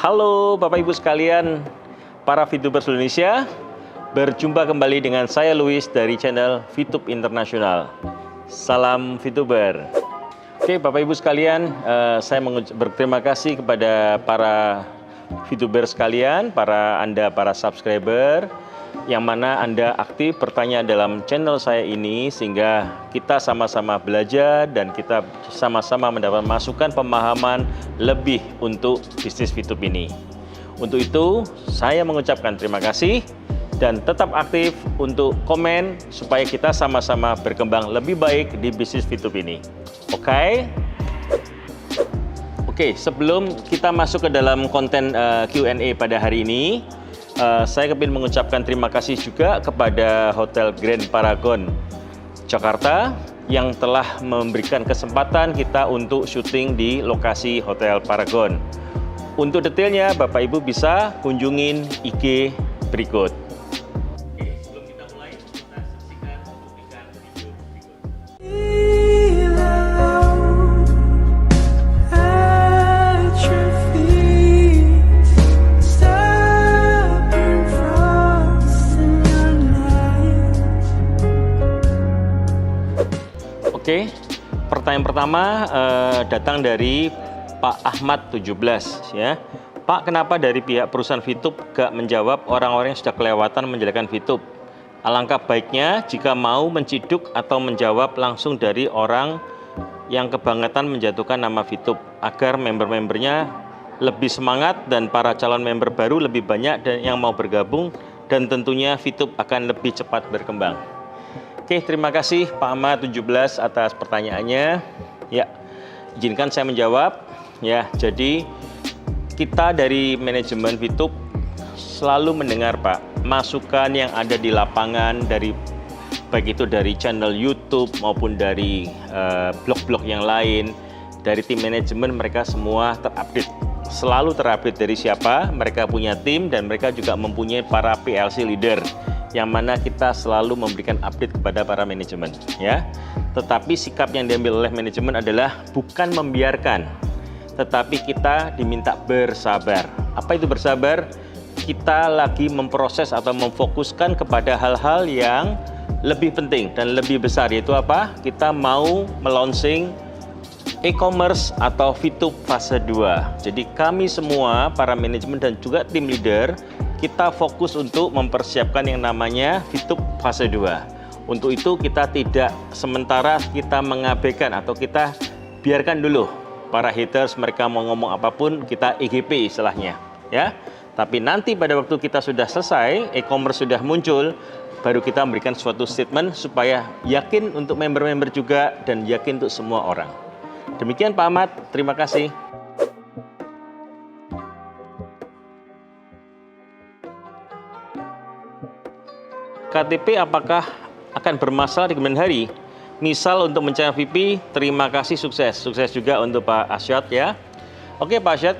Halo Bapak Ibu sekalian, para VTubers Indonesia. Berjumpa kembali dengan saya Luis dari channel VTube Internasional. Salam VTuber. Oke Bapak Ibu sekalian, saya berterima kasih kepada para VTuber sekalian, para subscriber, yang mana Anda aktif bertanya dalam channel saya ini, sehingga kita sama-sama belajar dan kita sama-sama mendapat masukan pemahaman lebih untuk bisnis VTube ini. Untuk itu, saya mengucapkan terima kasih dan tetap aktif untuk komen supaya kita sama-sama berkembang lebih baik di bisnis VTube ini. Oke, sebelum kita masuk ke dalam konten Q&A pada hari ini, saya ingin mengucapkan terima kasih juga kepada Hotel Grand Paragon Jakarta yang telah memberikan kesempatan kita untuk syuting di lokasi Hotel Paragon. Untuk detailnya Bapak Ibu bisa kunjungin IG berikut. Oke, sebelum kita mulai, kita saksikan cuplikan video berikut. Oke, pertanyaan pertama datang dari Pak Ahmad 17 ya. Pak, kenapa dari pihak perusahaan VTube gak menjawab orang-orang yang sudah kelewatan menjalankan VTube? Alangkah baiknya jika mau menciduk atau menjawab langsung dari orang yang kebangetan menjatuhkan nama VTube agar member-membernya lebih semangat dan para calon member baru lebih banyak dan yang mau bergabung, dan tentunya VTube akan lebih cepat berkembang. Oke, terima kasih Pak Ahmad 17 atas pertanyaannya. Ya, izinkan saya menjawab. Ya, jadi kita dari manajemen VTube selalu mendengar Pak masukan yang ada di lapangan, dari baik itu dari channel YouTube maupun dari blog-blog yang lain. Dari tim manajemen mereka semua terupdate, selalu terupdate dari siapa. Mereka punya tim dan mereka juga mempunyai para PLC leader, yang mana kita selalu memberikan update kepada para manajemen ya. Tetapi sikap yang diambil oleh manajemen adalah bukan membiarkan, tetapi kita diminta bersabar. Apa itu bersabar? Kita lagi memproses atau memfokuskan kepada hal-hal yang lebih penting dan lebih besar, yaitu apa? Kita mau melaunching e-commerce atau VTube fase 2. Jadi kami semua, para manajemen dan juga tim leader, kita fokus untuk mempersiapkan yang namanya VTube fase 2. Untuk itu kita tidak sementara kita mengabaikan atau kita biarkan dulu para haters, mereka mau ngomong apapun, kita EGP istilahnya ya. Tapi nanti pada waktu kita sudah selesai, e-commerce sudah muncul, baru kita memberikan suatu statement supaya yakin untuk member-member juga dan yakin untuk semua orang. Demikian Pak Ahmad, terima kasih. KTP apakah akan bermasalah di kemudian hari? Misal untuk mencari VP, terima kasih, sukses. Sukses juga untuk Pak Asyad ya. Oke Pak Asyad,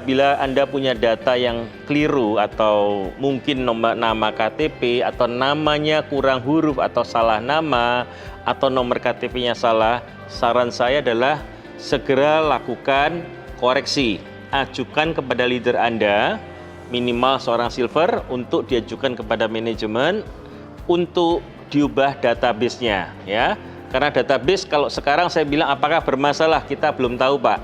bila Anda punya data yang keliru atau mungkin nama KTP atau namanya kurang huruf atau salah nama atau nomor KTP-nya salah, saran saya adalah segera lakukan koreksi. Ajukan kepada leader Anda, minimal seorang silver, untuk diajukan kepada manajemen untuk diubah database-nya ya. Karena database kalau sekarang saya bilang apakah bermasalah, kita belum tahu Pak.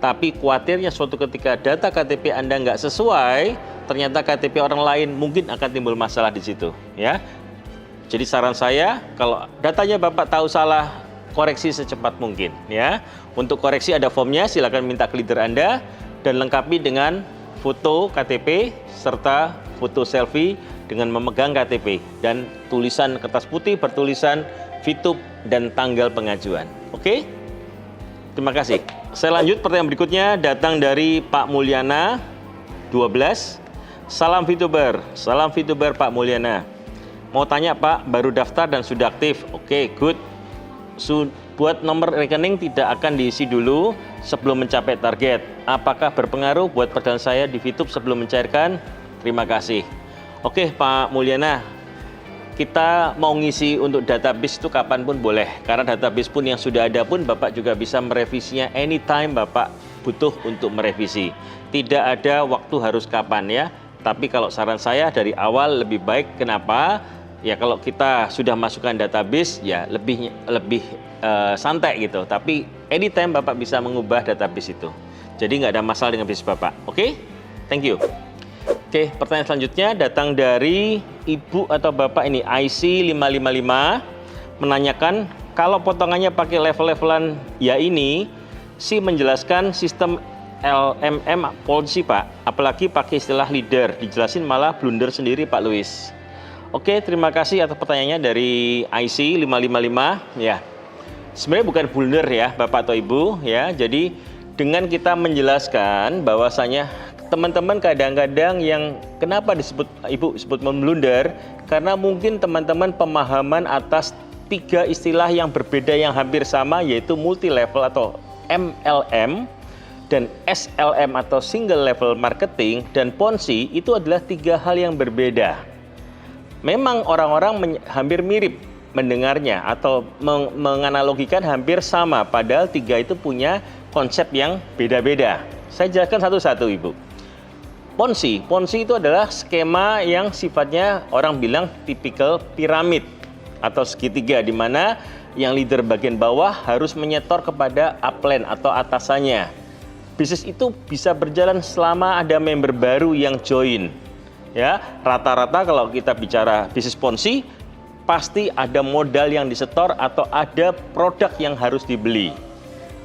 Tapi khawatirnya suatu ketika data KTP Anda nggak sesuai, ternyata KTP orang lain, mungkin akan timbul masalah di situ ya. Jadi saran saya, kalau datanya Bapak tahu salah, koreksi secepat mungkin ya. Untuk koreksi ada formnya, silakan minta ke leader Anda dan lengkapi dengan foto KTP serta foto selfie dengan memegang KTP dan tulisan kertas putih bertulisan VTube dan tanggal pengajuan. Oke? Terima kasih. Saya lanjut, pertanyaan berikutnya datang dari Pak Mulyana 12. Salam VTuber. Salam VTuber Pak Mulyana. Mau tanya Pak, baru daftar dan sudah aktif. Oke, good. Buat nomor rekening tidak akan diisi dulu sebelum mencapai target. Apakah berpengaruh buat perjalanan saya di VTube sebelum mencairkan? Terima kasih. Oke Pak Mulyana, kita mau ngisi untuk database itu kapanpun boleh. Karena database pun yang sudah ada pun Bapak juga bisa merevisinya anytime Bapak butuh untuk merevisi. Tidak ada waktu harus kapan ya. Tapi kalau saran saya dari awal lebih baik. Kenapa? Ya kalau kita sudah masukkan database ya lebih santai gitu. Tapi anytime Bapak bisa mengubah database itu. Jadi nggak ada masalah dengan bisnis Bapak. Oke? Thank you. Oke, pertanyaan selanjutnya datang dari Ibu atau Bapak ini IC 555 menanyakan kalau potongannya pakai level-levelan ya ini si menjelaskan sistem LMM polisi Pak, apalagi pakai istilah leader, dijelasin malah blunder sendiri Pak Luis. Oke, terima kasih atas pertanyaannya dari IC 555 ya. Sebenarnya bukan blunder ya Bapak atau Ibu ya. Jadi dengan kita menjelaskan bahwasanya teman-teman kadang-kadang yang kenapa Ibu sebut memblunder karena mungkin teman-teman pemahaman atas 3 istilah yang berbeda yang hampir sama yaitu multi level atau MLM dan SLM atau single level marketing dan Ponzi itu adalah 3 hal yang berbeda. Memang orang-orang hampir mirip mendengarnya atau menganalogikan hampir sama padahal 3 itu punya konsep yang beda-beda. Saya jelaskan satu-satu Ibu. Ponzi itu adalah skema yang sifatnya orang bilang tipikal piramid atau segitiga di mana yang leader bagian bawah harus menyetor kepada upline atau atasannya. Bisnis itu bisa berjalan selama ada member baru yang join. Ya, rata-rata kalau kita bicara bisnis Ponzi pasti ada modal yang disetor atau ada produk yang harus dibeli.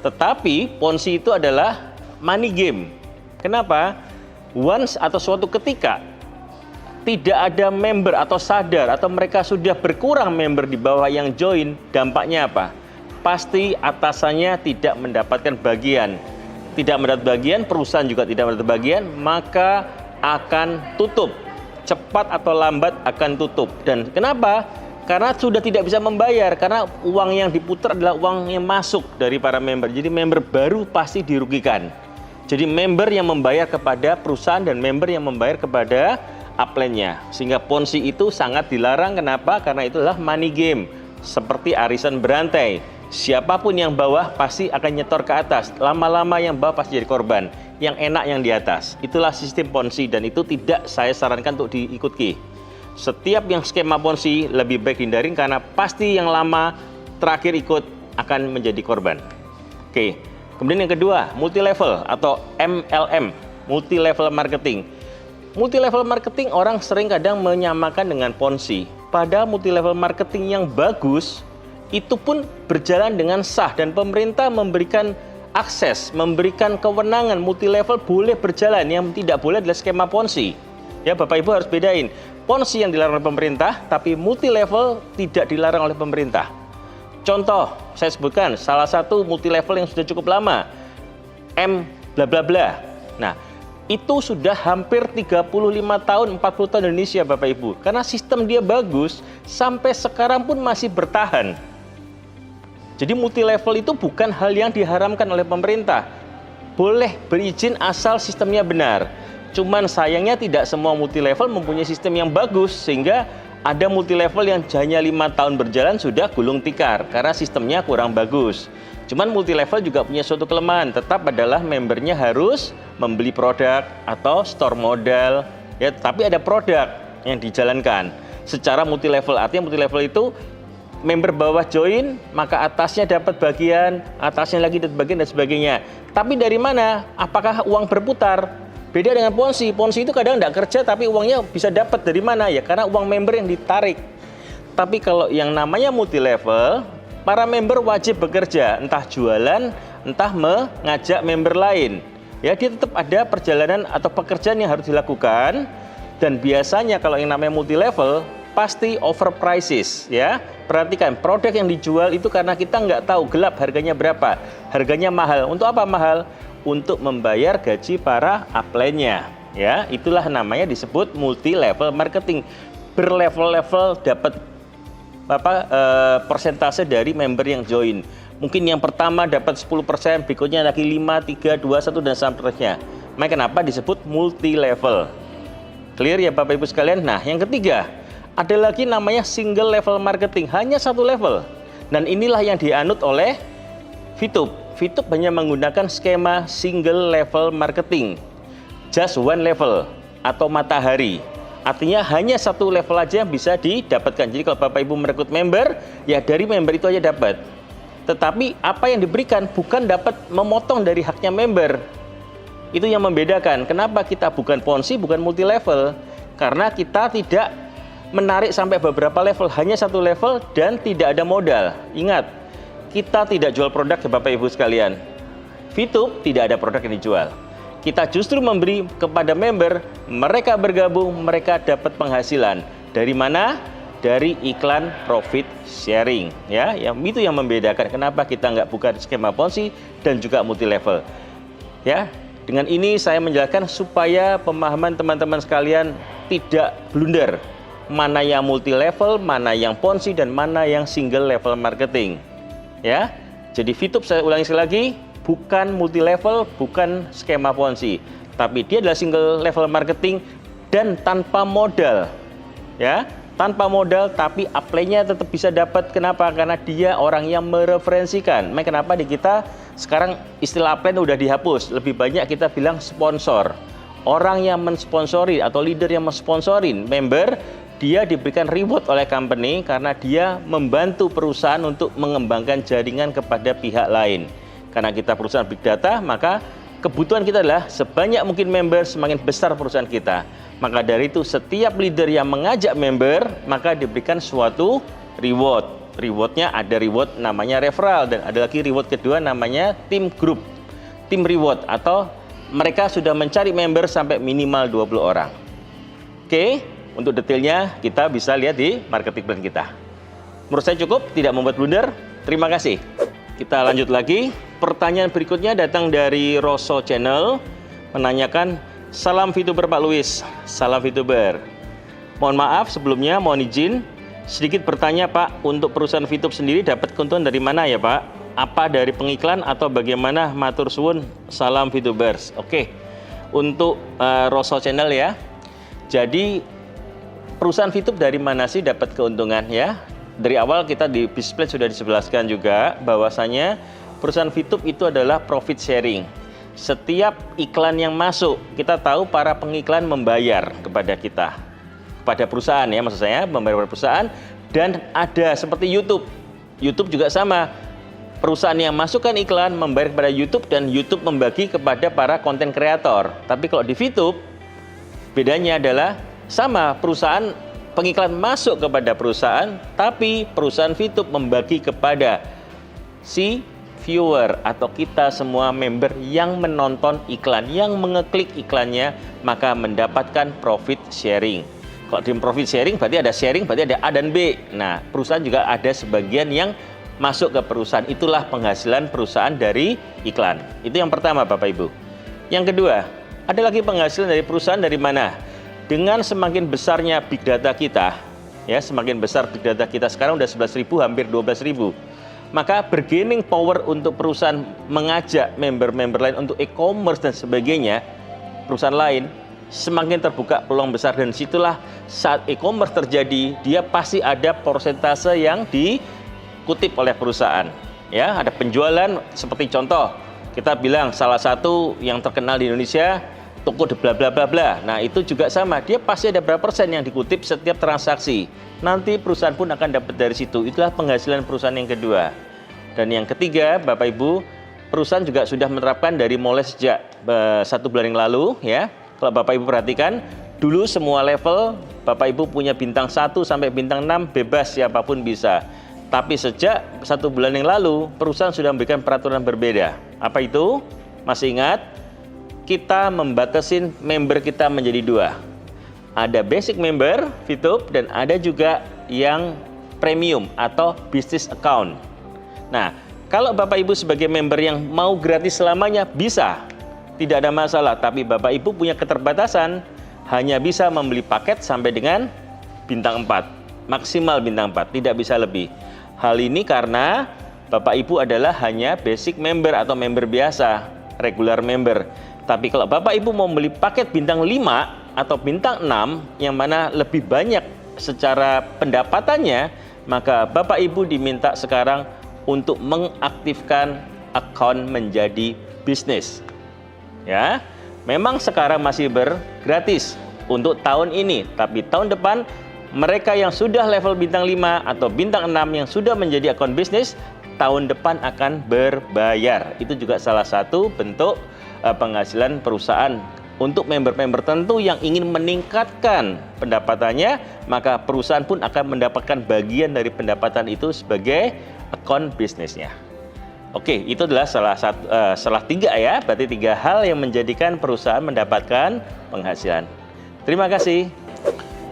Tetapi Ponzi itu adalah money game. Kenapa? Once atau suatu ketika tidak ada member atau sadar atau mereka sudah berkurang member di bawah yang join, dampaknya apa? Pasti atasannya tidak mendapatkan bagian. Tidak mendapat bagian, perusahaan juga tidak mendapat bagian, maka akan tutup. Cepat atau lambat akan tutup. Dan kenapa? Karena sudah tidak bisa membayar, karena uang yang diputar adalah uang yang masuk dari para member. Jadi member baru pasti dirugikan. Jadi member yang membayar kepada perusahaan dan member yang membayar kepada upline-nya. Sehingga Ponzi itu sangat dilarang. Kenapa? Karena itu adalah money game. Seperti arisan berantai. Siapapun yang bawah pasti akan nyetor ke atas. Lama-lama yang bawah pasti jadi korban. Yang enak yang di atas. Itulah sistem Ponzi dan itu tidak saya sarankan untuk diikuti. Setiap yang skema Ponzi lebih baik hindarin karena pasti yang lama terakhir ikut akan menjadi korban. Oke. Kemudian yang kedua, multi level atau MLM, multi level marketing. Multi level marketing orang sering kadang menyamakan dengan Ponzi. Padahal multi level marketing yang bagus itu pun berjalan dengan sah dan pemerintah memberikan akses, memberikan kewenangan multi level boleh berjalan. Yang tidak boleh adalah skema Ponzi. Ya, Bapak Ibu harus bedain. Ponzi yang dilarang oleh pemerintah, tapi multi level tidak dilarang oleh pemerintah. Contoh, saya sebutkan salah satu multi level yang sudah cukup lama, M bla bla bla. Nah, itu sudah hampir 35 tahun, 40 tahun Indonesia Bapak Ibu. Karena sistem dia bagus, sampai sekarang pun masih bertahan. Jadi multi level itu bukan hal yang diharamkan oleh pemerintah. Boleh berizin asal sistemnya benar. Cuman sayangnya tidak semua multi level mempunyai sistem yang bagus, sehingga ada multi level yang hanya 5 tahun berjalan sudah gulung tikar karena sistemnya kurang bagus. Cuman multi level juga punya suatu kelemahan, tetap adalah membernya harus membeli produk atau store modal ya, tapi ada produk yang dijalankan secara multi level. Artinya multi level itu member bawah join, maka atasnya dapat bagian, atasnya lagi dapat bagian dan sebagainya. Tapi dari mana? Apakah uang berputar? Beda dengan Ponzi. Ponzi itu kadang tidak kerja tapi uangnya bisa dapat dari mana ya? Karena uang member yang ditarik. Tapi kalau yang namanya multi level, para member wajib bekerja, entah jualan, entah mengajak member lain. Ya, dia tetap ada perjalanan atau pekerjaan yang harus dilakukan. Dan biasanya kalau yang namanya multi level pasti overprices ya. Perhatikan produk yang dijual itu karena kita nggak tahu gelap harganya berapa. Harganya mahal. Untuk apa mahal? Untuk membayar gaji para upline-nya ya, itulah namanya disebut multi level marketing. Berlevel-level dapat persentase dari member yang join. Mungkin yang pertama dapat 10%, berikutnya lagi 5, 3, 2, 1 dan seterusnya. Makanya kenapa disebut multi level. Clear ya Bapak Ibu sekalian? Nah, yang ketiga ada lagi namanya single level marketing, hanya satu level. Dan inilah yang dianut oleh Fitup. Fitup hanya menggunakan skema single level marketing, just one level atau matahari. Artinya hanya satu level aja yang bisa didapatkan. Jadi kalau Bapak Ibu merekrut member, ya dari member itu aja dapat. Tetapi apa yang diberikan bukan dapat memotong dari haknya member. Itu yang membedakan. Kenapa kita bukan ponzi, bukan multi level? Karena kita tidak menarik sampai beberapa level, hanya satu level dan tidak ada modal. Ingat, kita tidak jual produk ke Bapak Ibu sekalian. Fitup tidak ada produk yang dijual. Kita justru memberi kepada member, mereka bergabung, mereka dapat penghasilan. Dari mana? Dari iklan profit sharing. Ya, itu yang membedakan kenapa kita nggak buka skema ponzi dan juga multi level. Ya, dengan ini saya menjelaskan supaya pemahaman teman-teman sekalian tidak blunder. Mana yang multi level, mana yang ponzi, dan mana yang single level marketing. Ya, jadi Fitup saya ulangi sekali lagi, bukan multi level, bukan skema ponzi, tapi dia adalah single level marketing dan tanpa modal. Ya, tanpa modal, tapi apply-nya tetap bisa dapat. Kenapa? Karena dia orang yang mereferensikan. Makanya kenapa di kita sekarang istilah apply udah dihapus, lebih banyak kita bilang sponsor. Orang yang mensponsori atau leader yang mensponsorin member, dia diberikan reward oleh company karena dia membantu perusahaan untuk mengembangkan jaringan kepada pihak lain. Karena kita perusahaan big data, maka kebutuhan kita adalah sebanyak mungkin member, semakin besar perusahaan kita. Maka dari itu setiap leader yang mengajak member, maka diberikan suatu reward. Rewardnya ada reward namanya referral, dan ada lagi reward kedua namanya team group, team reward, atau mereka sudah mencari member sampai minimal 20 orang. Oke. Untuk detailnya kita bisa lihat di marketing plan kita. Menurut saya cukup, tidak membuat blunder. Terima kasih. Kita lanjut lagi. Pertanyaan berikutnya datang dari Rosso Channel, menanyakan, salam VTuber Pak Luis. Salam VTuber. Mohon maaf sebelumnya, mohon izin sedikit bertanya Pak, untuk perusahaan VTube sendiri dapat keuntungan dari mana ya Pak? Apa dari pengiklan atau bagaimana? Matur suwun. Salam VTubers. Oke. Untuk Rosso Channel ya. Jadi perusahaan VTube dari mana sih dapat keuntungan ya? Dari awal kita di display sudah dijelaskan juga bahwasanya perusahaan VTube itu adalah profit sharing. Setiap iklan yang masuk, kita tahu para pengiklan membayar kepada kita, kepada perusahaan ya, maksud saya membayar kepada perusahaan. Dan ada seperti YouTube. YouTube juga sama. Perusahaan yang masukkan iklan membayar kepada YouTube dan YouTube membagi kepada para konten kreator. Tapi kalau di VTube bedanya adalah sama, perusahaan pengiklan masuk kepada perusahaan, tapi perusahaan VTube membagi kepada si viewer atau kita semua member yang menonton iklan, yang mengeklik iklannya, maka mendapatkan profit sharing. Kalau di profit sharing berarti ada sharing, berarti ada A dan B. Nah, perusahaan juga ada sebagian yang masuk ke perusahaan. Itulah penghasilan perusahaan dari iklan. Itu yang pertama Bapak Ibu. Yang kedua, ada lagi penghasilan dari perusahaan dari mana? Dengan semakin besarnya big data kita, ya semakin besar big data kita sekarang udah 11.000, hampir 12.000. Maka bargaining power untuk perusahaan mengajak member-member lain untuk e-commerce dan sebagainya, perusahaan lain semakin terbuka peluang besar, dan situlah saat e-commerce terjadi, dia pasti ada persentase yang dikutip oleh perusahaan. Ya, ada penjualan seperti contoh, kita bilang salah satu yang terkenal di Indonesia toko de bla bla bla bla. Nah, itu juga sama. Dia pasti ada berapa persen yang dikutip setiap transaksi. Nanti perusahaan pun akan dapat dari situ. Itulah penghasilan perusahaan yang kedua. Dan yang ketiga, Bapak Ibu, perusahaan juga sudah menerapkan dari mulai sejak 1 bulan yang lalu ya. Kalau Bapak Ibu perhatikan, dulu semua level Bapak Ibu punya bintang 1 sampai bintang 6 bebas, siapapun bisa. Tapi sejak 1 bulan yang lalu, perusahaan sudah memberikan peraturan berbeda. Apa itu? Masih ingat? Kita membatasin member kita menjadi 2. Ada basic member VTube dan ada juga yang premium atau business account. Nah, kalau Bapak Ibu sebagai member yang mau gratis selamanya bisa, tidak ada masalah. Tapi Bapak Ibu punya keterbatasan, hanya bisa membeli paket sampai dengan bintang 4, maksimal bintang 4, tidak bisa lebih. Hal ini karena Bapak Ibu adalah hanya basic member atau member biasa, regular member. Tapi kalau Bapak Ibu mau beli paket bintang 5 atau bintang 6 yang mana lebih banyak secara pendapatannya, maka Bapak Ibu diminta sekarang untuk mengaktifkan account menjadi bisnis. Ya, memang sekarang masih bergratis untuk tahun ini, tapi tahun depan mereka yang sudah level bintang 5 atau bintang 6 yang sudah menjadi akun bisnis, tahun depan akan berbayar. Itu juga salah satu bentuk penghasilan perusahaan. Untuk member-member tertentu yang ingin meningkatkan pendapatannya, maka perusahaan pun akan mendapatkan bagian dari pendapatan itu sebagai akun bisnisnya. Oke, itu adalah salah 3 ya, berarti 3 hal yang menjadikan perusahaan mendapatkan penghasilan. Terima kasih.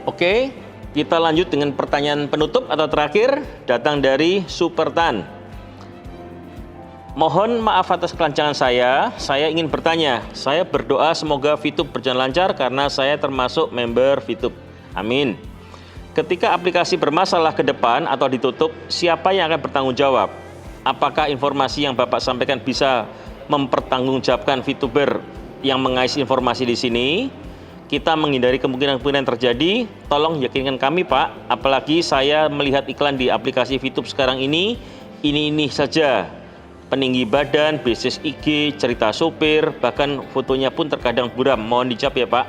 Oke, kita lanjut dengan pertanyaan penutup atau terakhir, datang dari Supertan. Mohon maaf atas kelancangan saya ingin bertanya. Saya berdoa semoga VTube berjalan lancar karena saya termasuk member VTube. Amin. Ketika aplikasi bermasalah ke depan atau ditutup, siapa yang akan bertanggung jawab? Apakah informasi yang Bapak sampaikan bisa mempertanggungjawabkan VTuber yang mengais informasi di sini? Kita menghindari kemungkinan-kemungkinan terjadi. Tolong yakinkan kami, Pak. Apalagi saya melihat iklan di aplikasi VTube sekarang ini saja. Peninggi badan, bisnis IG, cerita sopir, bahkan fotonya pun terkadang buram. Mohon dijawab ya, Pak.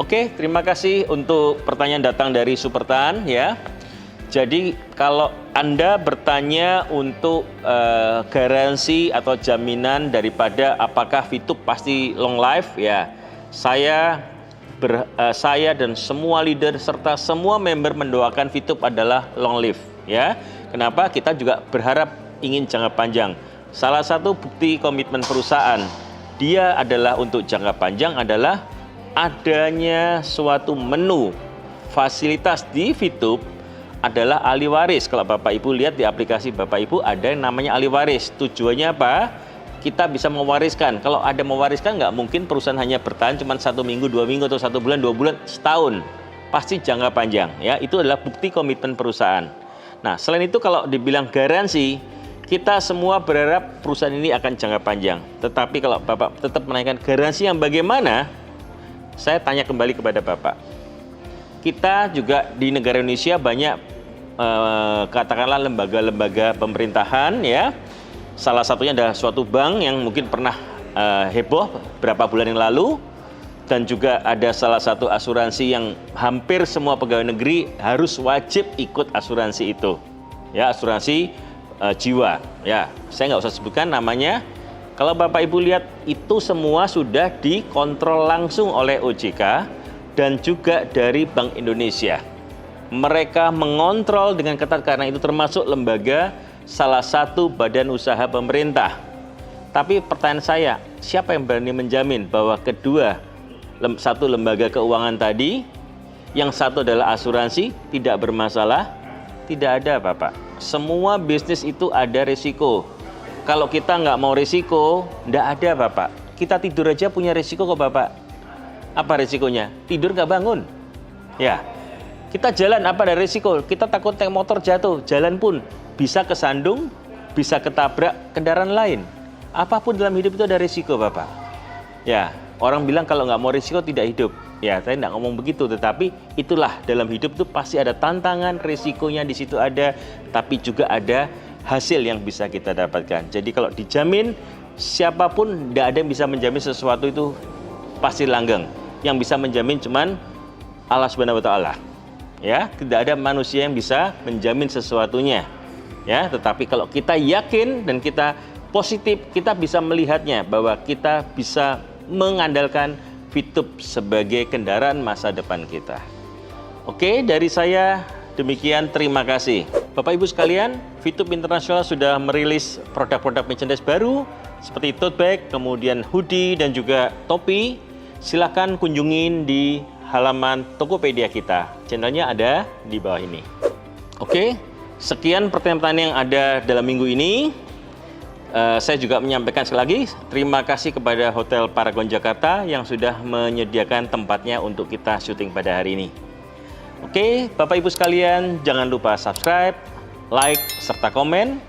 Oke, terima kasih untuk pertanyaan datang dari Supertan ya. Jadi kalau Anda bertanya untuk garansi atau jaminan daripada apakah VTube pasti long life ya, saya dan semua leader serta semua member mendoakan VTube adalah long live ya. Kenapa? Kita juga berharap ingin jangka panjang. Salah satu bukti komitmen perusahaan dia adalah untuk jangka panjang adalah adanya suatu menu fasilitas di VTube adalah ahli waris. Kalau Bapak Ibu lihat di aplikasi Bapak Ibu ada yang namanya ahli waris. Tujuannya apa? Kita bisa mewariskan. Kalau ada mewariskan nggak mungkin perusahaan hanya bertahan cuma 1 minggu, 2 minggu atau 1 bulan, 2 bulan, setahun. Pasti jangka panjang ya. Itu adalah bukti komitmen perusahaan. Nah, selain itu kalau dibilang garansi, kita semua berharap perusahaan ini akan jangka panjang. Tetapi kalau Bapak tetap menanyakan garansi yang bagaimana, saya tanya kembali kepada Bapak. Kita juga di negara Indonesia banyak katakanlah lembaga-lembaga pemerintahan ya. Salah satunya adalah suatu bank yang mungkin pernah heboh beberapa bulan yang lalu. Dan juga ada salah satu asuransi yang hampir semua pegawai negeri harus wajib ikut asuransi itu. Ya, asuransi jiwa ya, saya nggak usah sebutkan namanya. Kalau Bapak Ibu lihat itu semua sudah dikontrol langsung oleh OJK dan juga dari Bank Indonesia. Mereka mengontrol dengan ketat karena itu termasuk lembaga salah satu badan usaha pemerintah. Tapi pertanyaan saya, siapa yang berani menjamin bahwa satu lembaga keuangan tadi, yang satu adalah asuransi, tidak bermasalah? Tidak ada, Bapak. Semua bisnis itu ada risiko. Kalau kita nggak mau risiko, nggak ada, Bapak. Kita tidur aja punya risiko kok, Bapak. Apa risikonya? Tidur nggak bangun. Ya, kita jalan apa ada risiko? Kita takut naik motor jatuh, jalan pun bisa kesandung, bisa ketabrak kendaraan lain. Apapun dalam hidup itu ada risiko, Bapak. Ya, orang bilang kalau nggak mau risiko tidak hidup. Ya, saya nggak ngomong begitu, tetapi itulah dalam hidup itu pasti ada tantangan, risikonya di situ ada, tapi juga ada hasil yang bisa kita dapatkan. Jadi kalau dijamin, siapapun tidak ada yang bisa menjamin sesuatu itu pasti langgeng. Yang bisa menjamin cuman Allah Subhanahu wa Ta'ala. Ya, tidak ada manusia yang bisa menjamin sesuatunya. Ya, tetapi kalau kita yakin dan kita positif, kita bisa melihatnya bahwa kita bisa mengandalkan VTube sebagai kendaraan masa depan kita. Oke, dari saya demikian, terima kasih. Bapak Ibu sekalian, VTube Internasional sudah merilis produk-produk merchandise baru seperti tote bag, kemudian hoodie dan juga topi. Silakan kunjungin di halaman Tokopedia kita. Channelnya ada di bawah ini. Oke, sekian pertanyaan yang ada dalam minggu ini. Saya juga menyampaikan sekali lagi terima kasih kepada Hotel Paragon Jakarta yang sudah menyediakan tempatnya untuk kita syuting pada hari ini. Oke, Bapak Ibu sekalian, jangan lupa subscribe, like, serta komen.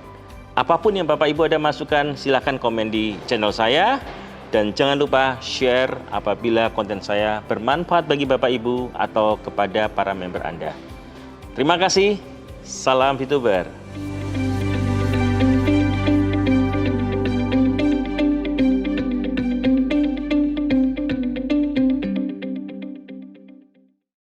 Apapun yang Bapak Ibu ada masukan, silahkan komen di channel saya. Dan jangan lupa share apabila konten saya bermanfaat bagi Bapak Ibu atau kepada para member Anda. Terima kasih, salam VTuber.